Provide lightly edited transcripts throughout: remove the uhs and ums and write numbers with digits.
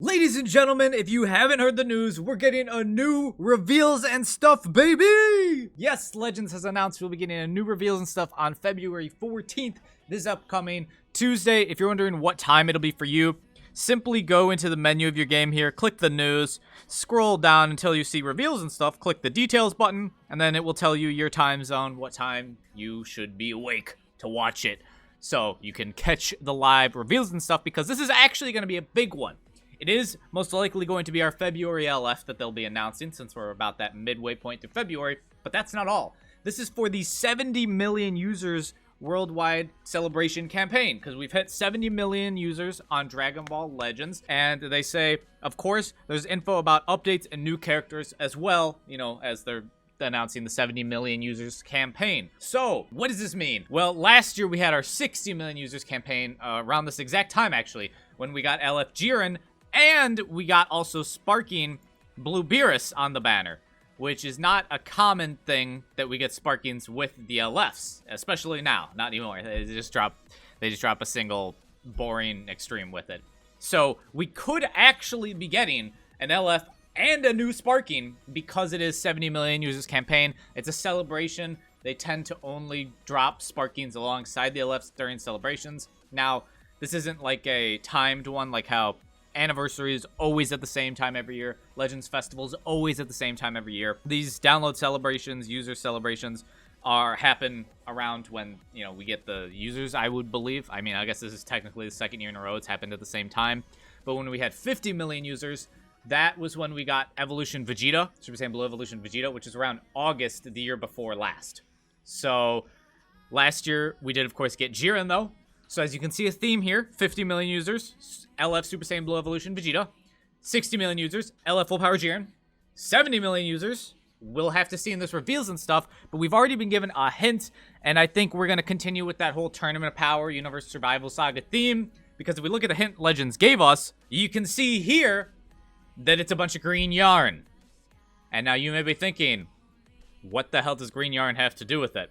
Ladies and gentlemen, if you haven't heard the news, we're getting a new reveals and stuff, baby! Yes, Legends has announced we'll be getting a new reveals and stuff on February 14th, this upcoming Tuesday. If you're wondering what time it'll be for you, simply go into the menu of your game here, click the news, scroll down until you see reveals and stuff, click the details button, and then it will tell you your time zone, what time you should be awake to watch it. So you can catch the live reveals and stuff, because this is actually going to be a big one. It is most likely going to be our February LF that they'll be announcing, since we're about that midway point through February, but that's not all. This is for the 70 million users worldwide celebration campaign, because we've hit 70 million users on Dragon Ball Legends, and they say, of course, there's info about updates and new characters as well, you know, as they're announcing the 70 million users campaign. So, what does this mean? Well, last year we had our 60 million users campaign, around this exact time, actually, when we got LF Jiren, and we got also Sparking Blue Beerus on the banner, which is not a common thing that we get Sparkings with the LFs, especially now. Not anymore. They just drop a single boring extreme with it. So we could actually be getting an LF and a new Sparking because it is 70 million users campaign. It's a celebration. They tend to only drop Sparkings alongside the LFs during celebrations. Now, this isn't like a timed one, like how Anniversary is always at the same time every year. Legends Festival is always at the same time every year. These download celebrations, user celebrations, happen around when, you know, we get the users, I would believe. I mean, I guess this is technically the second year in a row it's happened at the same time. But when we had 50 million users, that was when we got Evolution Vegeta, Super Saiyan Blue Evolution Vegeta, which is around August the year before last. So, last year we did, of course, get Jiren, though. So as you can see a theme here, 50 million users, LF Super Saiyan Blue Evolution Vegeta. 60 million users, LF Full Power Jiren. 70 million users, we'll have to see in this reveals and stuff, but we've already been given a hint, and I think we're going to continue with that whole Tournament of Power, Universe Survival Saga theme, because if we look at the hint Legends gave us, you can see here that it's a bunch of green yarn. And now you may be thinking, what the hell does green yarn have to do with it?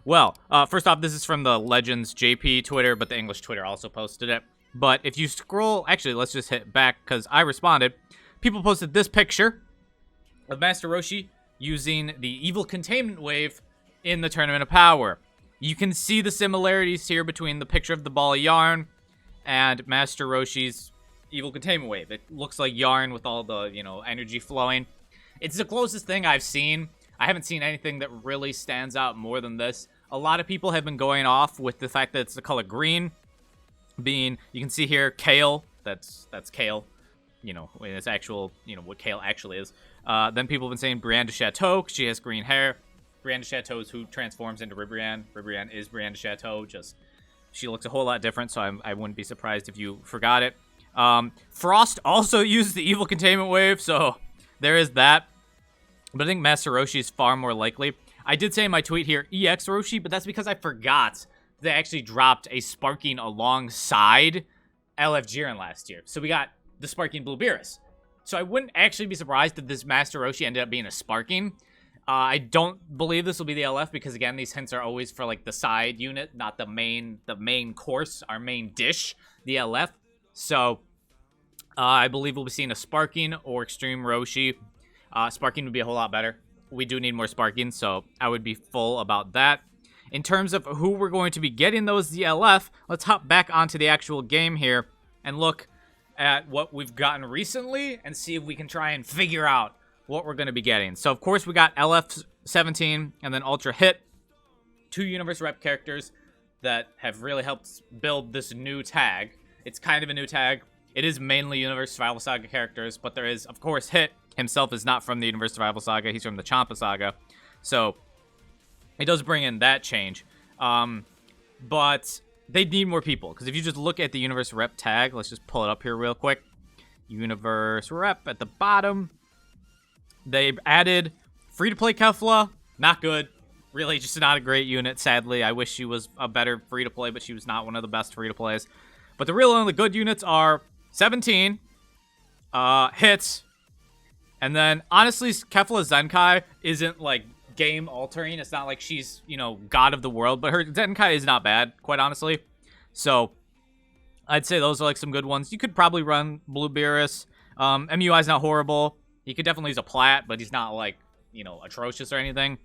Well, first off, this is from the Legends JP Twitter, but the English Twitter also posted it. But if you scroll, actually, let's just hit back, because I responded. People posted this picture of Master Roshi using the Evil Containment Wave in the Tournament of Power. You can see the similarities here between the picture of the ball of yarn and Master Roshi's Evil Containment Wave. It looks like yarn with all the, you know, energy flowing. It's the closest thing I've seen. I haven't seen anything that really stands out more than this. A lot of people have been going off with the fact that it's the color green, being, you can see here, kale. That's kale, you know, in its actual, you know, what kale actually is. Then people have been saying Brienne de Chateau, because she has green hair. Brienne de Chateau is who transforms into Ribrianne. Ribrianne is Brienne de Chateau, just she looks a whole lot different, so I wouldn't be surprised if you forgot it. Frost also used the Evil Containment Wave, so there is that. But I think Master Roshi is far more likely. I did say in my tweet here, EX Roshi, but that's because I forgot they actually dropped a Sparking alongside LF Jiren last year. So we got the Sparking Blue Beerus. So I wouldn't actually be surprised if this Master Roshi ended up being a Sparking. I don't believe this will be the LF, because again, these hints are always for like the side unit, not the main course, our main dish, the LF. So I believe we'll be seeing a Sparking or Extreme Roshi. Sparking would be a whole lot better. We do need more Sparking, so I would be full about that. In terms of who we're going to be getting those DLF, let's hop back onto the actual game here and look at what we've gotten recently and see if we can try and figure out what we're going to be getting. So, of course, we got LF17 and then Ultra Hit, two Universe Rep characters that have really helped build this new tag. It's kind of a new tag. It is mainly Universe Survival Saga characters, but there is, of course, Hit himself is not from the Universe Survival Saga. He's from the Champa Saga. So, it does bring in that change. But they need more people, because if you just look at the Universe Rep tag, let's just pull it up here real quick. Universe Rep at the bottom. They added free-to-play Kefla. Not good. Really, just not a great unit, sadly. I wish she was a better free-to-play, but she was not one of the best free-to-plays. But the real only good units are 17, Hits, and then, honestly, Kefla Zenkai isn't, like, game-altering. It's not like she's, you know, god of the world, but her Zenkai is not bad, quite honestly. So, I'd say those are like some good ones. You could probably run Blue Beerus. MUI's not horrible. He could definitely use a Plat, but he's not like, you know, atrocious or anything.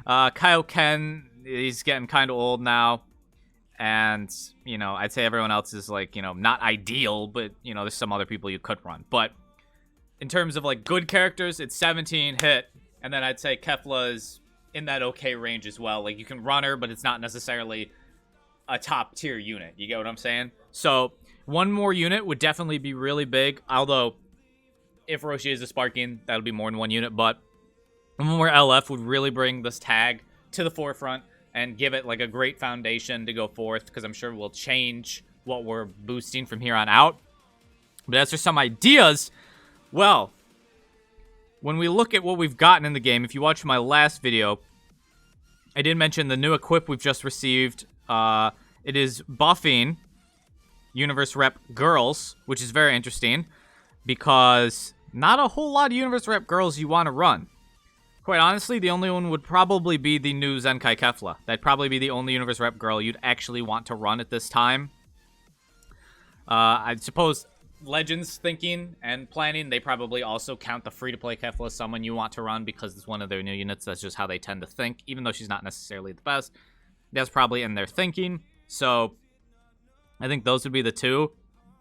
Kaioken, he's getting kind of old now. And, you know, I'd say everyone else is like, you know, not ideal, but, you know, there's some other people you could run. But in terms of like good characters, it's 17 hit. And then I'd say Kefla is in that okay range as well. Like, you can run her, but it's not necessarily a top tier unit. You get what I'm saying? So one more unit would definitely be really big. Although if Roshi is a Sparking, that'll be more than one unit. But one more LF would really bring this tag to the forefront and give it like a great foundation to go forth, because I'm sure we'll change what we're boosting from here on out. But as for some ideas, well, when we look at what we've gotten in the game, if you watch my last video, I did mention the new equip we've just received. It is buffing Universe Rep girls, which is very interesting, because not a whole lot of Universe Rep girls you want to run. Quite honestly, the only one would probably be the new Zenkai Kefla. That'd probably be the only Universe Rep girl you'd actually want to run at this time. I suppose Legends thinking and planning, they probably also count the free-to-play Kefla as someone you want to run because it's one of their new units. That's just how they tend to think, even though she's not necessarily the best. That's probably in their thinking. So I think those would be the two.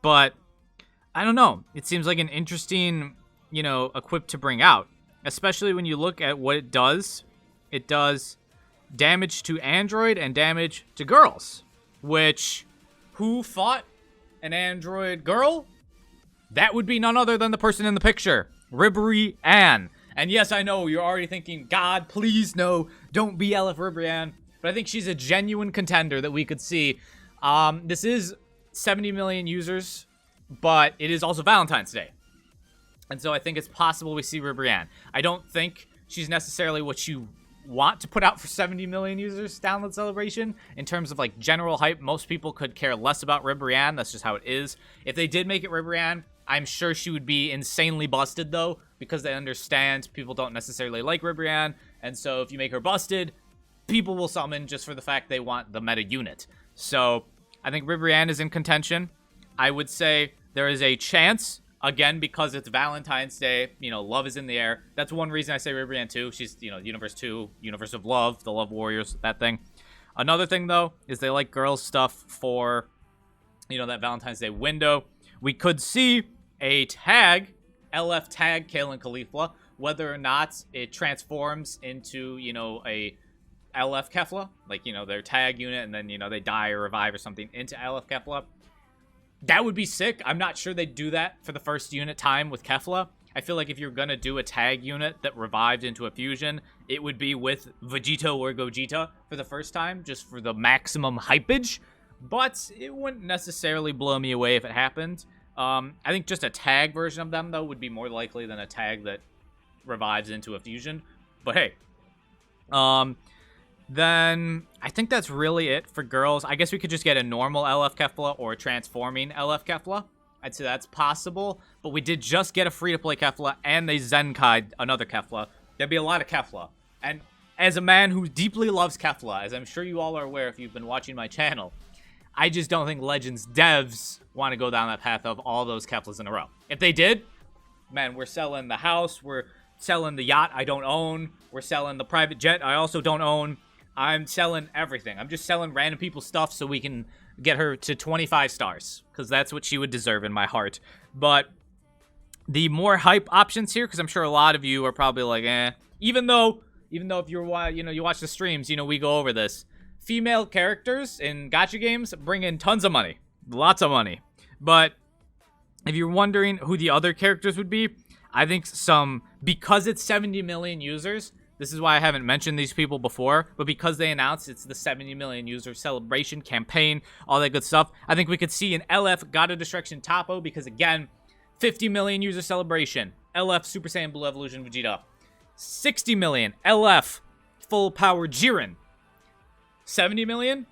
But I don't know. It seems like an interesting, you know, equip to bring out. Especially when you look at what it does. It does damage to Android and damage to girls. Which, who fought an Android girl? That would be none other than the person in the picture. Ribrianne. And yes, I know, you're already thinking, God, please no, don't be LF Ribrianne. But I think she's a genuine contender that we could see. This is 70 million users, but it is also Valentine's Day. And so I think it's possible we see Ribrianne. I don't think she's necessarily what you want to put out for 70 million users download celebration. In terms of like general hype, most people could care less about Ribrianne. That's just how it is. If they did make it Ribrianne, I'm sure she would be insanely busted though, because they understand people don't necessarily like Ribrianne. And so if you make her busted, people will summon just for the fact they want the meta unit. So I think Ribrianne is in contention. I would say there is a chance, again, because it's Valentine's Day, you know, love is in the air. That's one reason I say Ribrianne 2. She's, you know, Universe 2, Universe of Love, the Love Warriors, that thing. Another thing, though, is they like girls stuff for, you know, that Valentine's Day window. We could see a tag, LF tag Kale Caulifla, whether or not it transforms into, you know, a LF Kefla, like, you know, their tag unit, and then, you know, they die or revive or something into LF Kefla. That would be sick. I'm not sure they'd do that for the first unit time with Kefla. I feel like if you're going to do a tag unit that revived into a fusion, it would be with Vegeta or Gogeta for the first time, just for the maximum hypage. But it wouldn't necessarily blow me away if it happened. I think just a tag version of them, though, would be more likely than a tag that revives into a fusion. But hey. Then I think that's really it for girls. I guess we could just get a normal LF Kefla or a transforming LF Kefla. I'd say that's possible. But we did just get a free-to-play Kefla, and they Zenkai'd another Kefla. There'd be a lot of Kefla. And as a man who deeply loves Kefla, as I'm sure you all are aware if you've been watching my channel, I just don't think Legends devs want to go down that path of all those Keflas in a row. If they did, man, we're selling the house, we're selling the yacht I don't own, we're selling the private jet I also don't own. I'm selling everything. I'm just selling random people's stuff so we can get her to 25 stars, because that's what she would deserve in my heart. But the more hype options here, because I'm sure a lot of you are probably like, eh. Even though if you're, you know, you watch the streams, you know, we go over this. Female characters in gacha games bring in tons of money. Lots of money. But if you're wondering who the other characters would be, I think because it's 70 million users, this is why I haven't mentioned these people before, but because they announced it's the 70 million user celebration campaign, all that good stuff, I think we could see an LF God of Destruction Toppo, because again, 50 million user celebration, LF Super Saiyan Blue Evolution Vegeta, 60 million LF Full Power Jiren, 70 million,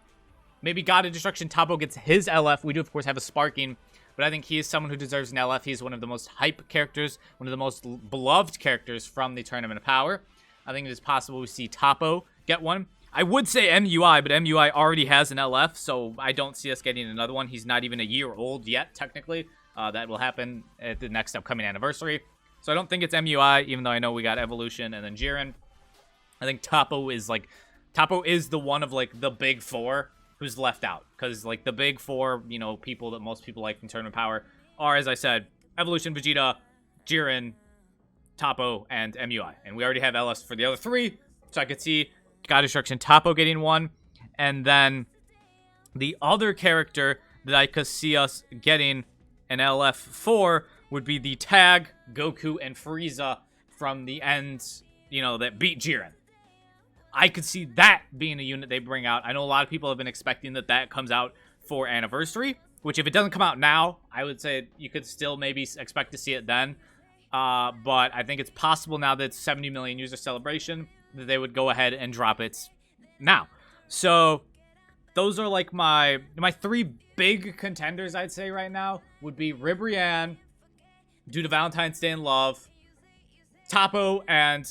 maybe God of Destruction Toppo gets his LF. We do, of course, have a Sparking, but I think he is someone who deserves an LF. He's one of the most hype characters, one of the most beloved characters from the Tournament of Power. I think it is possible we see Toppo get one. I would say MUI, but MUI already has an LF, so I don't see us getting another one. He's not even a year old yet, technically. That will happen at the next upcoming anniversary. So I don't think it's MUI, even though I know we got Evolution and then Jiren. I think Toppo is the one of, like, the big four who's left out. Because, like, the big four, you know, people that most people like from Tournament Power are, as I said, Evolution, Vegeta, Jiren, Toppo, and MUI. And we already have LS for the other three, so I could see God Destruction Toppo getting one. And then the other character that I could see us getting an LF for would be the tag Goku and Frieza from the end, you know, that beat Jiren. I could see that being a unit they bring out. I know a lot of people have been expecting that comes out for Anniversary, which if it doesn't come out now, I would say you could still maybe expect to see it then. But I think it's possible now that it's 70 million user celebration that they would go ahead and drop it now. So those are like my three big contenders, I'd say right now, would be Ribrianne, due to Valentine's Day in Love, Toppo, and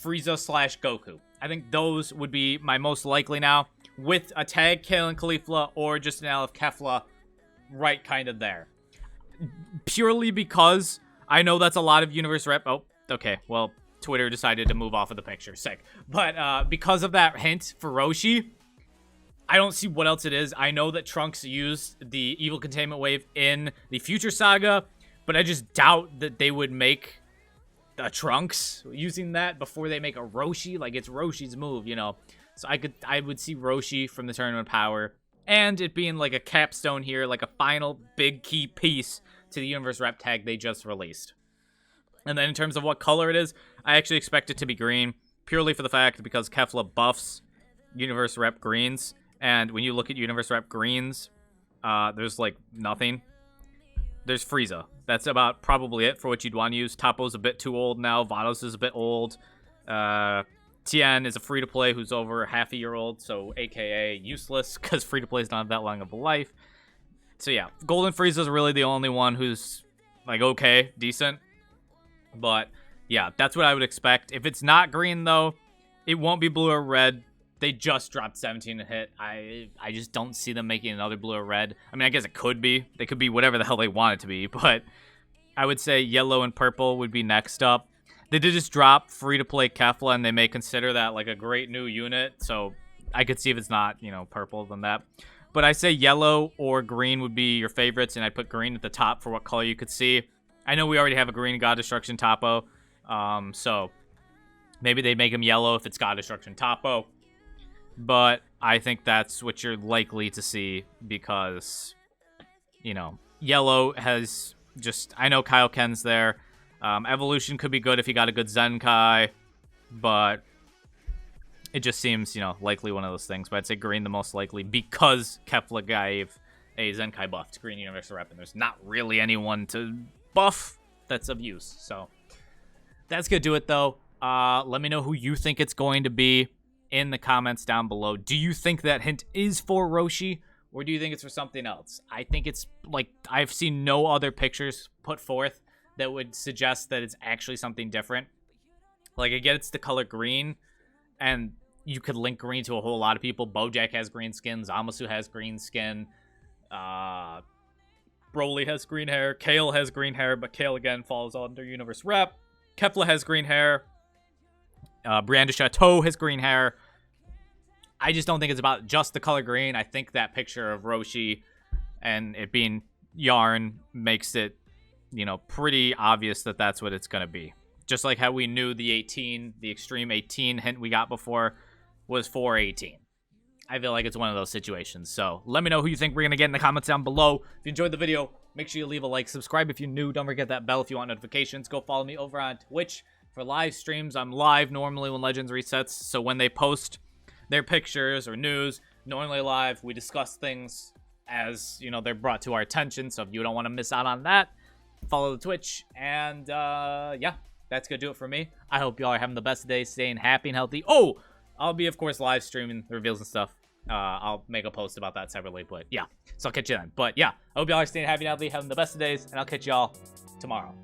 Frieza / Goku. I think those would be my most likely now, with a tag Kale and Caulifla or just an LF Kefla right kind of there. Purely because I know that's a lot of universe rep. Oh, okay. Well, Twitter decided to move off of the picture. Sick. But because of that hint for Roshi, I don't see what else it is. I know that Trunks used the Evil Containment Wave in the Future Saga, but I just doubt that they would make a Trunks using that before they make a Roshi. Like, it's Roshi's move, you know. So I would see Roshi from the Tournament Power, and it being like a capstone here, like a final big key piece to the Universe Rep tag they just released. And then in terms of what color it is, I actually expect it to be green, purely for the fact because Kefla buffs Universe Rep greens, and when you look at Universe Rep greens, there's like nothing. There's Frieza. That's about probably it for what you'd want to use. Toppo's a bit too old now. Vados is a bit old. Tien is a free-to-play who's over half a year old, so aka useless, because free-to-play don't have that long of a life. So yeah, Golden Frieza is really the only one who's, like, okay, decent. But yeah, that's what I would expect. If it's not green, though, it won't be blue or red. They just dropped 17 to hit. I just don't see them making another blue or red. I mean, I guess it could be. They could be whatever the hell they want it to be, but I would say yellow and purple would be next up. They did just drop free-to-play Kefla, and they may consider that like a great new unit, so I could see if it's not, you know, purple than that. But I say yellow or green would be your favorites, and I'd put green at the top for what color you could see. I know we already have a green God Destruction Toppo, so maybe they make him yellow if it's God Destruction Toppo. But I think that's what you're likely to see because, you know, yellow has just... I know Kaioken's there. Evolution could be good if you got a good Zenkai, but it just seems, you know, likely one of those things. But I'd say green the most likely because Kefla gave a Zenkai buff to Green Universal Rep, and there's not really anyone to buff that's of use. So that's going to do it, though. Let me know who you think it's going to be in the comments down below. Do you think that hint is for Roshi, or do you think it's for something else? I think it's, like, I've seen no other pictures put forth that would suggest that it's actually something different. Like, I get it's the color green, and you could link green to a whole lot of people. Bojack has green skin, Zamasu has green skin, Broly has green hair, Kale has green hair, but Kale again falls under Universe Rep. Kefla has green hair, Brienne de Chateau has green hair. I just don't think it's about just the color green. I think that picture of Roshi and it being yarn makes it, you know, pretty obvious that that's what it's going to be. Just like how we knew the Extreme 18 hint we got before was for 18. I feel like it's one of those situations. So let me know who you think we're going to get in the comments down below. If you enjoyed the video, make sure you leave a like, subscribe if you're new. Don't forget that bell if you want notifications. Go follow me over on Twitch for live streams. I'm live normally when Legends resets. So when they post their pictures or news, normally live, we discuss things as, you know, they're brought to our attention. So if you don't want to miss out on that, follow the Twitch. And yeah, that's gonna do it for me. I hope y'all are having the best day, staying happy and healthy. Oh, I'll be, of course, live streaming the reveals and stuff. I'll make a post about that separately, but yeah, so I'll catch you then. But yeah, I hope y'all are staying happy and healthy, having the best of days, and I'll catch y'all tomorrow.